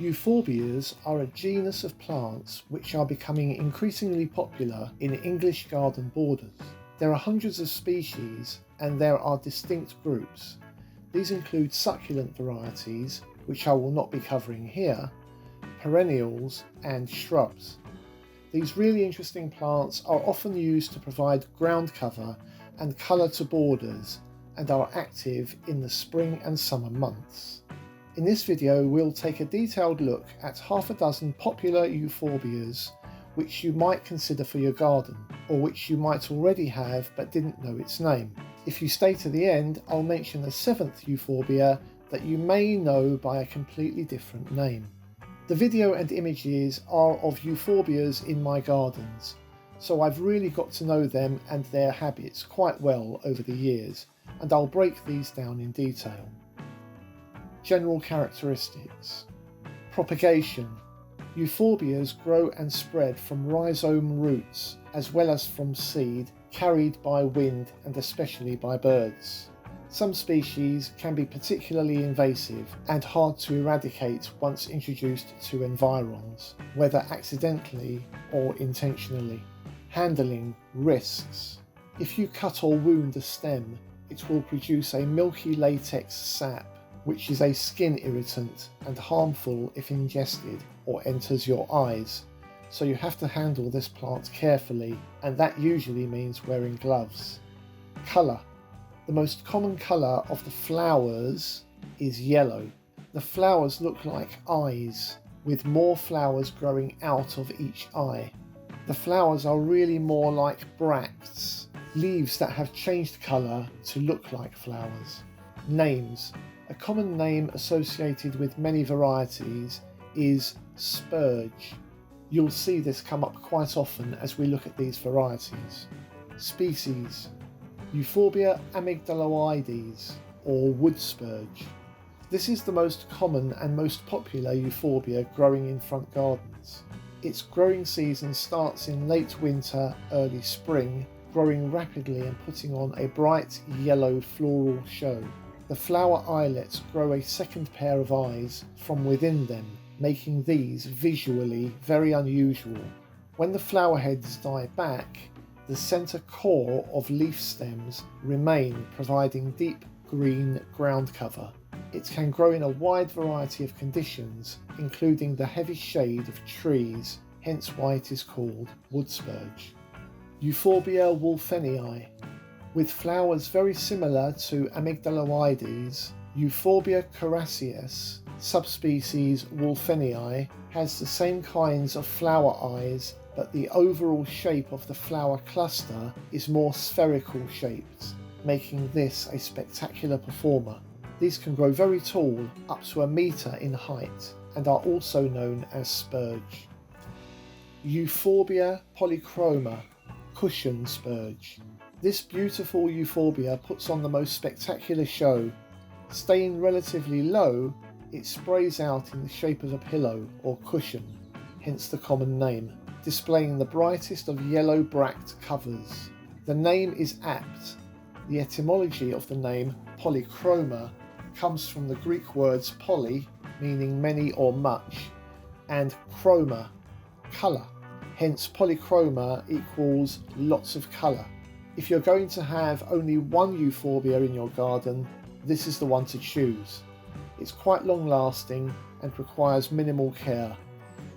Euphorbias are a genus of plants which are becoming increasingly popular in English garden borders. There are hundreds of species and there are distinct groups. These include succulent varieties, which I will not be covering here, perennials and shrubs. These really interesting plants are often used to provide ground cover and colour to borders and are active in the spring and summer months. In this video we'll take a detailed look at half a dozen popular euphorbias which you might consider for your garden, or which you might already have but didn't know its name. If you stay to the end, I'll mention a seventh euphorbia that you may know by a completely different name. The video and images are of euphorbias in my gardens, so I've really got to know them and their habits quite well over the years, and I'll break these down in detail. General characteristics. Propagation. Euphorbias grow and spread from rhizome roots as well as from seed carried by wind and especially by birds. Some species can be particularly invasive and hard to eradicate once introduced to environs, whether accidentally or intentionally. Handling. Risks. If you cut or wound a stem, it will produce a milky latex sap, which is a skin irritant and harmful if ingested or enters your eyes, so you have to handle this plant carefully, and that usually means wearing gloves. Colour. The most common colour of the flowers is yellow. The flowers look like eyes, with more flowers growing out of each eye. The flowers are really more like bracts, leaves that have changed colour to look like flowers. Names. A common name associated with many varieties is spurge. You'll see this come up quite often as we look at these varieties. Species. Euphorbia amygdaloides, or wood spurge. This is the most common and most popular euphorbia growing in front gardens. Its growing season starts in late winter, early spring, growing rapidly and putting on a bright yellow floral show. The flower eyelets grow a second pair of eyes from within them, making these visually very unusual. When the flower heads die back, the centre core of leaf stems remain, providing deep green ground cover. It can grow in a wide variety of conditions, including the heavy shade of trees, hence why it is called wood spurge. Euphorbia wolfenii. With flowers very similar to amygdaloides, Euphorbia coriaceus, subspecies wolfenii, has the same kinds of flower eyes, but the overall shape of the flower cluster is more spherical shaped, making this a spectacular performer. These can grow very tall, up to 1 metre in height, and are also known as spurge. Euphorbia polychroma, cushion spurge. This beautiful euphorbia puts on the most spectacular show. Staying relatively low, it sprays out in the shape of a pillow or cushion, hence the common name, displaying the brightest of yellow bract covers. The name is apt. The etymology of the name polychroma comes from the Greek words poly, meaning many or much, and chroma, colour. Hence polychroma equals lots of colour. If you're going to have only one euphorbia in your garden, this is the one to choose. It's quite long lasting and requires minimal care.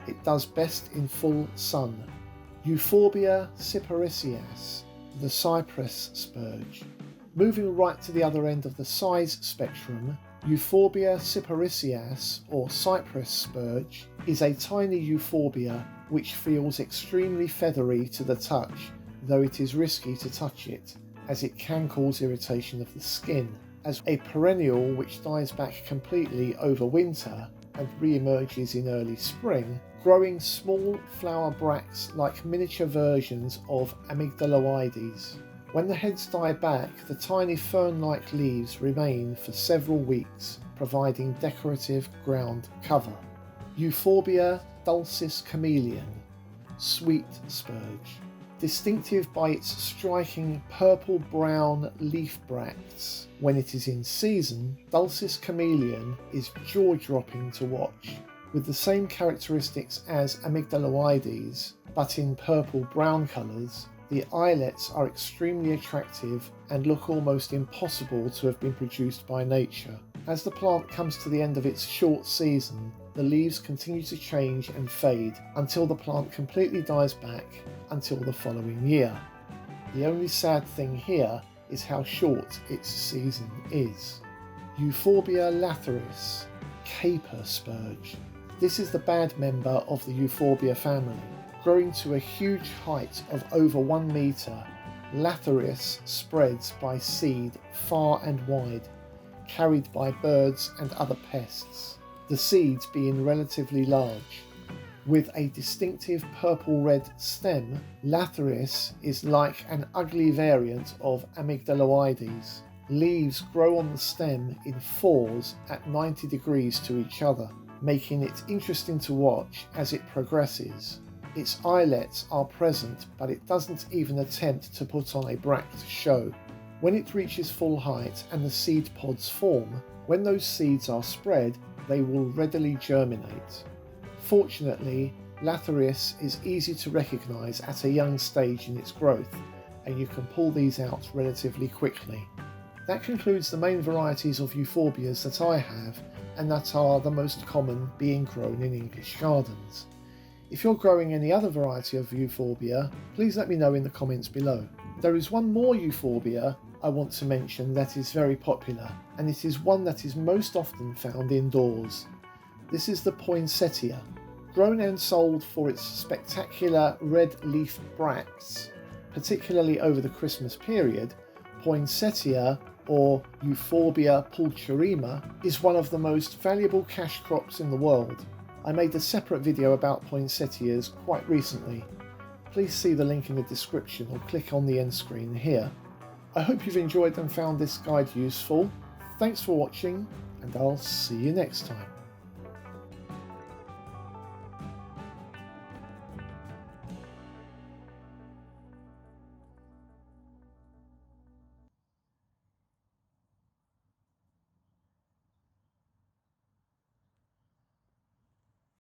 It does best in full sun. Euphorbia cyperaceas, the Cypress Spurge. Moving right to the other end of the size spectrum, Euphorbia cyperaceas, or Cypress Spurge, is a tiny euphorbia which feels extremely feathery to the touch, though it is risky to touch it, as it can cause irritation of the skin. As a perennial which dies back completely over winter and re-emerges in early spring, growing small flower bracts like miniature versions of amygdaloides. When the heads die back, the tiny fern-like leaves remain for several weeks, providing decorative ground cover. Euphorbia Dulcis Chameleon, sweet spurge. Distinctive by its striking purple-brown leaf bracts when it is in season, Dulcis Chameleon is jaw-dropping to watch. With the same characteristics as Amygdaloides, but in purple-brown colours, the islets are extremely attractive and look almost impossible to have been produced by nature. As the plant comes to the end of its short season, the leaves continue to change and fade until the plant completely dies back until the following year. The only sad thing here is how short its season is. Euphorbia Latharis, caper spurge. This is the bad member of the Euphorbia family. Growing to a huge height of over 1 metre, Latharis spreads by seed far and wide, carried by birds and other pests, the seeds being relatively large. With a distinctive purple-red stem, Latharis is like an ugly variant of Amygdaloides. Leaves grow on the stem in fours at 90 degrees to each other, making it interesting to watch as it progresses. Its islets are present, but it doesn't even attempt to put on a bract show. When it reaches full height and the seed pods form, when those seeds are spread, they will readily germinate. Fortunately, Latharis is easy to recognise at a young stage in its growth, and you can pull these out relatively quickly. That concludes the main varieties of Euphorbias that I have, and that are the most common being grown in English gardens. If you're growing any other variety of Euphorbia, please let me know in the comments below. There is one more Euphorbia I want to mention that is very popular, and it is one that is most often found indoors. This is the poinsettia. Grown and sold for its spectacular red leaf bracts, particularly over the Christmas period, poinsettia, or Euphorbia polychroma, is one of the most valuable cash crops in the world. I made a separate video about poinsettias quite recently. Please see the link in the description or click on the end screen here. I hope you've enjoyed and found this guide useful. Thanks for watching, and I'll see you next time.